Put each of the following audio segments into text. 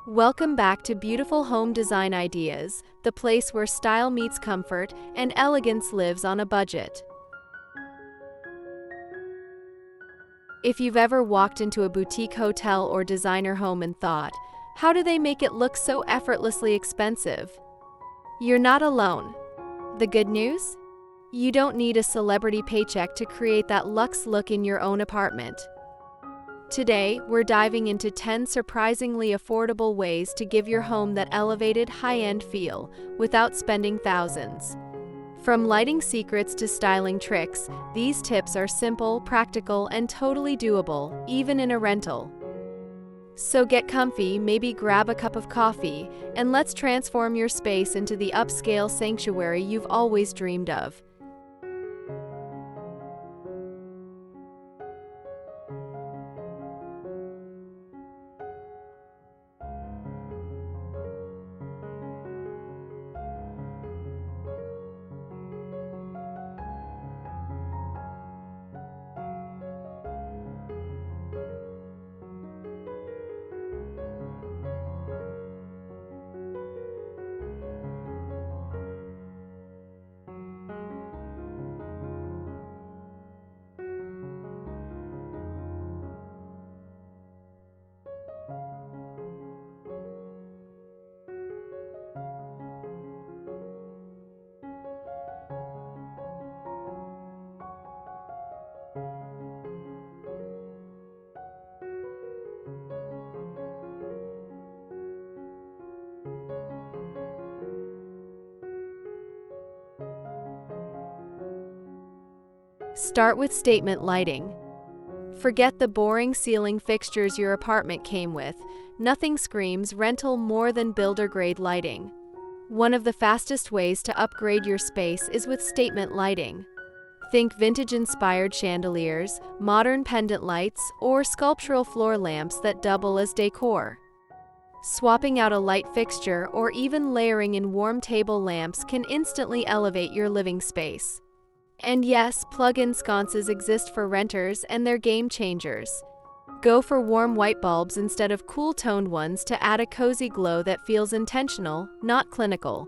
Welcome back to Beautiful Home Design Ideas, the place where style meets comfort and elegance lives on a budget. If you've ever walked into a boutique hotel or designer home and thought, how do they make it look so effortlessly expensive? You're not alone. The good news? You don't need a celebrity paycheck to create that luxe look in your own apartment. Today, we're diving into 10 surprisingly affordable ways to give your home that elevated, high-end feel without spending thousands. From lighting secrets to styling tricks, these tips are simple, practical, and totally doable, even in a rental. So get comfy, maybe grab a cup of coffee, and let's transform your space into the upscale sanctuary you've always dreamed of. Start with statement lighting. Forget the boring ceiling fixtures your apartment came with. Nothing screams rental more than builder-grade lighting. One of the fastest ways to upgrade your space is with statement lighting. Think vintage-inspired chandeliers, modern pendant lights, or sculptural floor lamps that double as decor. Swapping out a light fixture or even layering in warm table lamps can instantly elevate your living space. And yes, plug-in sconces exist for renters and they're game changers. Go for warm white bulbs instead of cool-toned ones to add a cozy glow that feels intentional, not clinical.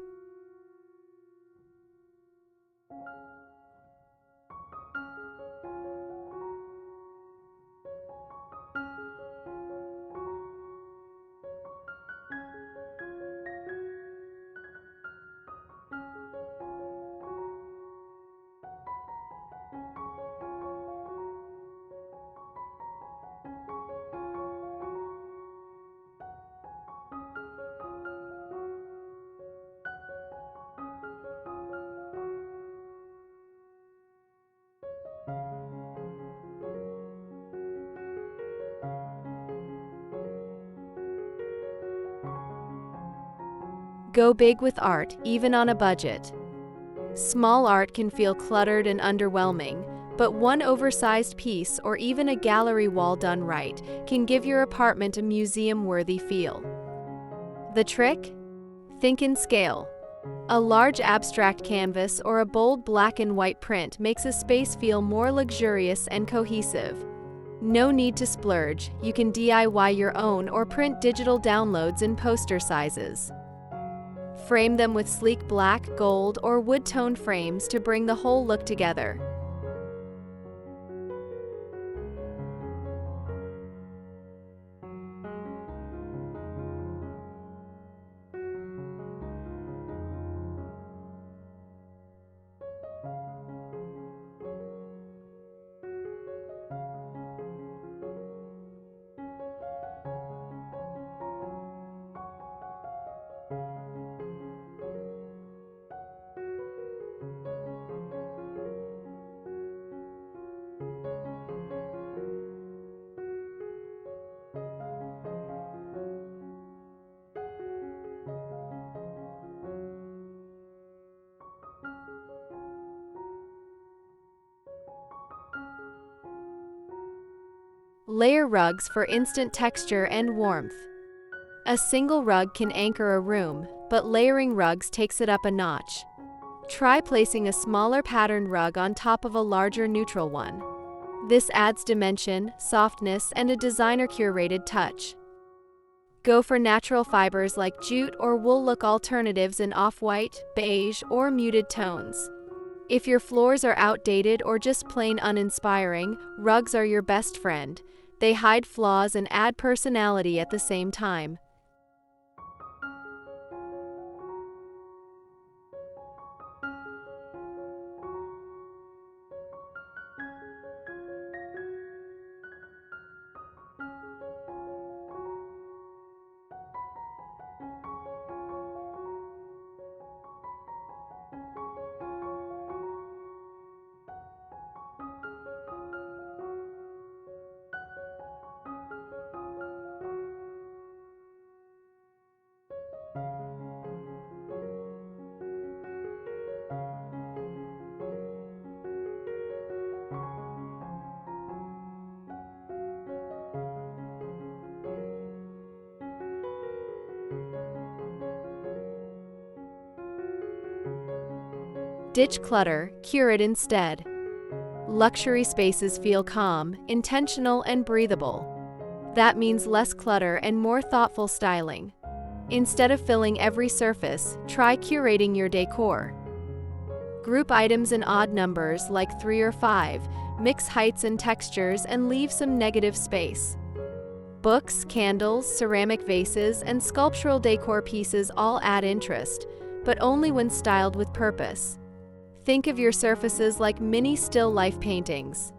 Go big with art, even on a budget. Small art can feel cluttered and underwhelming, but one oversized piece or even a gallery wall done right can give your apartment a museum-worthy feel. The trick? Think in scale. A large abstract canvas or a bold black and white print makes a space feel more luxurious and cohesive. No need to splurge, you can DIY your own or print digital downloads in poster sizes. Frame them with sleek black, gold, or wood-toned frames to bring the whole look together. Layer rugs for instant texture and warmth. A single rug can anchor a room, but layering rugs takes it up a notch. Try placing a smaller patterned rug on top of a larger neutral one. This adds dimension, softness, and a designer-curated touch. Go for natural fibers like jute or wool. Look alternatives in off-white, beige, or muted tones. If your floors are outdated or just plain uninspiring, rugs are your best friend. They hide flaws and add personality at the same time. Ditch clutter, curate instead. Luxury spaces feel calm, intentional, and breathable. That means less clutter and more thoughtful styling. Instead of filling every surface, try curating your decor. Group items in odd numbers like 3 or 5, mix heights and textures, and leave some negative space. Books, candles, ceramic vases, and sculptural decor pieces all add interest, but only when styled with purpose. Think of your surfaces like mini still life paintings.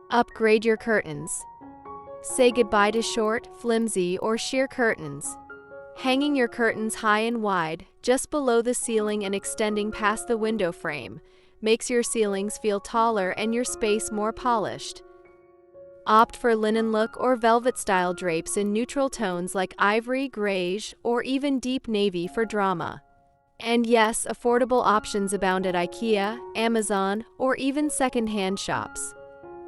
Upgrade your curtains. Say goodbye to short, flimsy, or sheer curtains. Hanging your curtains high and wide, just below the ceiling and extending past the window frame, makes your ceilings feel taller and your space more polished. Opt for linen look or velvet-style drapes in neutral tones like ivory, grayish, or even deep navy for drama. And yes, affordable options abound at IKEA, Amazon, or even second-hand shops.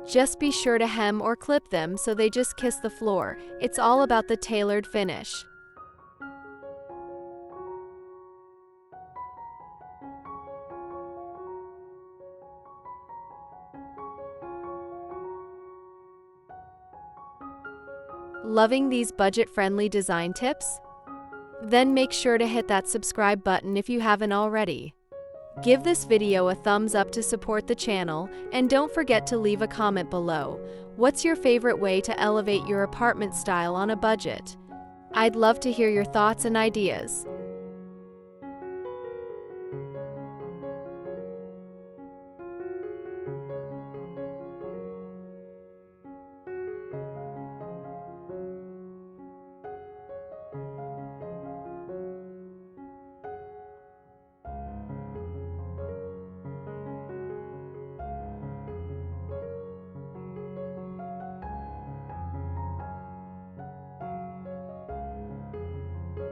Just be sure to hem or clip them so they just kiss the floor. It's all about the tailored finish. Loving these budget-friendly design tips? Then make sure to hit that subscribe button if you haven't already. Give this video a thumbs up to support the channel, and don't forget to leave a comment below. What's your favorite way to elevate your apartment style on a budget? I'd love to hear your thoughts and ideas.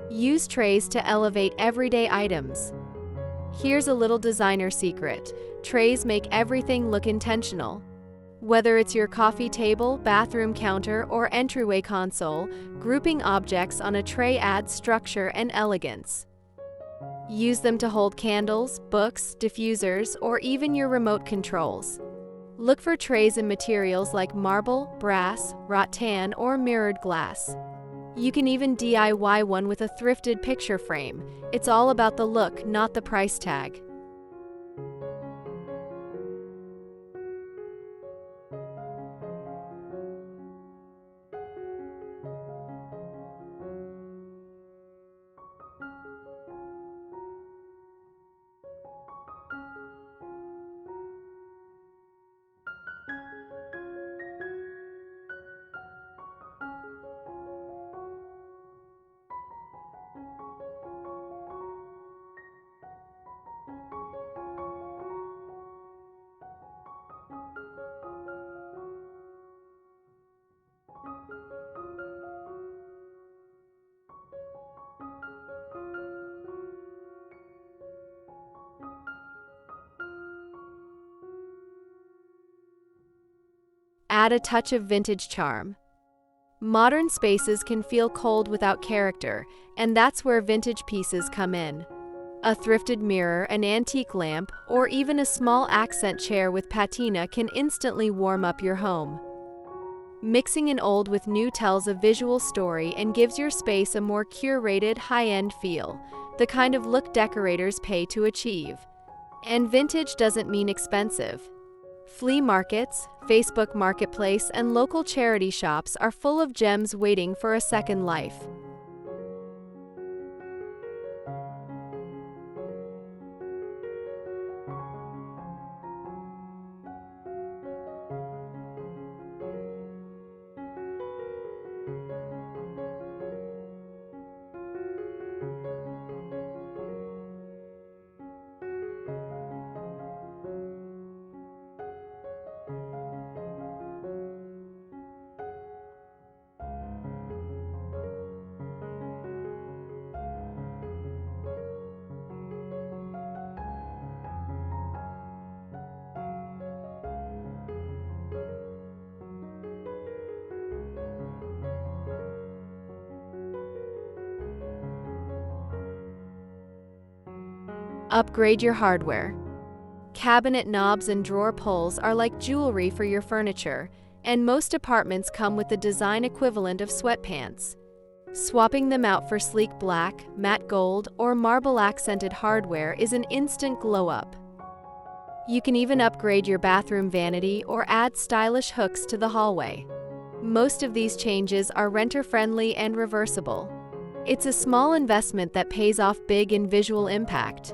Use trays to elevate everyday items. Here's a little designer secret. Trays make everything look intentional. Whether it's your coffee table, bathroom counter, or entryway console, grouping objects on a tray adds structure and elegance. Use them to hold candles, books, diffusers, or even your remote controls. Look for trays in materials like marble, brass, rattan, or mirrored glass. You can even DIY one with a thrifted picture frame. It's all about the look, not the price tag. add a touch of vintage charm. Modern spaces can feel cold without character, and that's where vintage pieces come in. A thrifted mirror, an antique lamp, or even a small accent chair with patina can instantly warm up your home. Mixing in old with new tells a visual story and gives your space a more curated, high-end feel, the kind of look decorators pay to achieve. And vintage doesn't mean expensive. Flea markets, Facebook Marketplace, and local charity shops are full of gems waiting for a second life. Upgrade your hardware. Cabinet knobs and drawer pulls are like jewelry for your furniture, and most apartments come with the design equivalent of sweatpants. Swapping them out for sleek black, matte gold, or marble-accented hardware is an instant glow-up. You can even upgrade your bathroom vanity or add stylish hooks to the hallway. Most of these changes are renter-friendly and reversible. It's a small investment that pays off big in visual impact.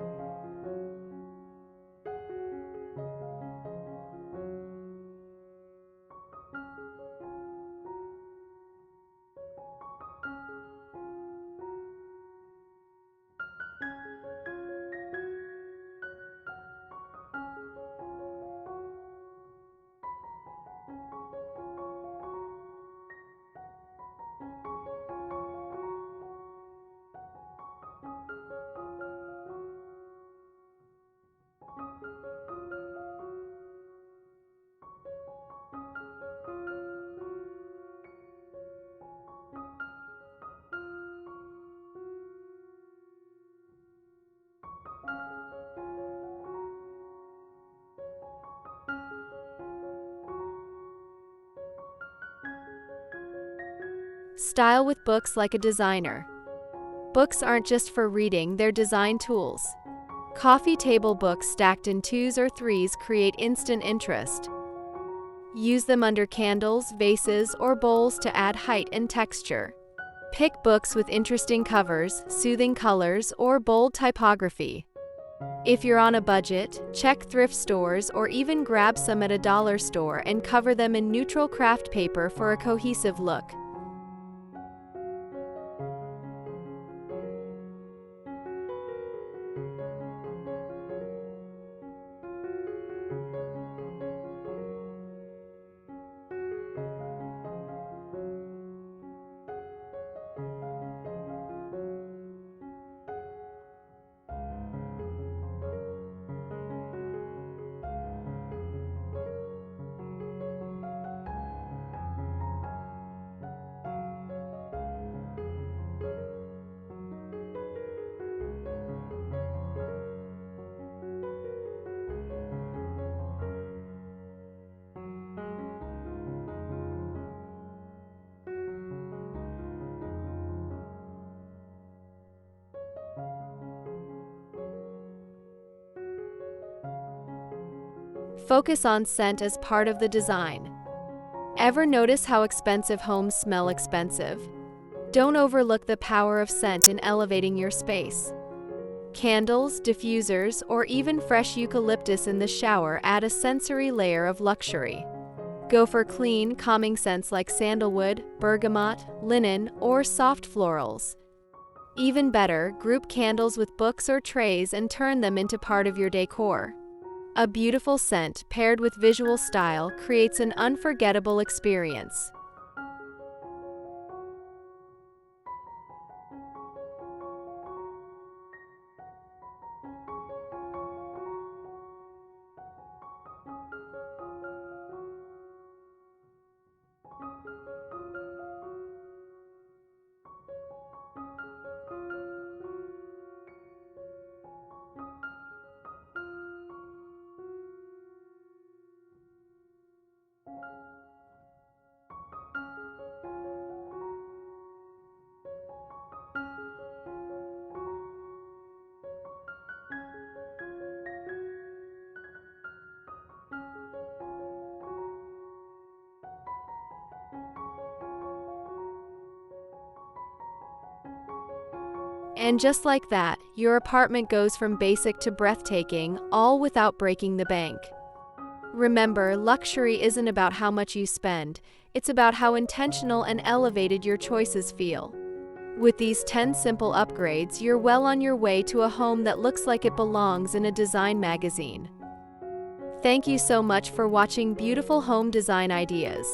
Style with books like a designer. Books aren't just for reading, they're design tools. Coffee table books stacked in 2s or 3s create instant interest. Use them under candles, vases, or bowls to add height and texture. Pick books with interesting covers, soothing colors, or bold typography. If you're on a budget, check thrift stores or even grab some at a dollar store and cover them in neutral craft paper for a cohesive look. Focus on scent as part of the design. Ever notice how expensive homes smell expensive? Don't overlook the power of scent in elevating your space. Candles, diffusers, or even fresh eucalyptus in the shower add a sensory layer of luxury. Go for clean, calming scents like sandalwood, bergamot, linen, or soft florals. Even better, group candles with books or trays and turn them into part of your decor. A beautiful scent paired with visual style creates an unforgettable experience. And just like that, your apartment goes from basic to breathtaking, all without breaking the bank. Remember, luxury isn't about how much you spend, it's about how intentional and elevated your choices feel. With these 10 simple upgrades, you're well on your way to a home that looks like it belongs in a design magazine. Thank you so much for watching Beautiful Home Design Ideas.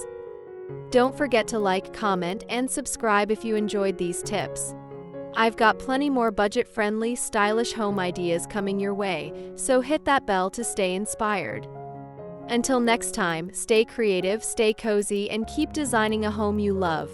Don't forget to like, comment, and subscribe if you enjoyed these tips. I've got plenty more budget-friendly, stylish home ideas coming your way, so hit that bell to stay inspired. Until next time, stay creative, stay cozy, and keep designing a home you love.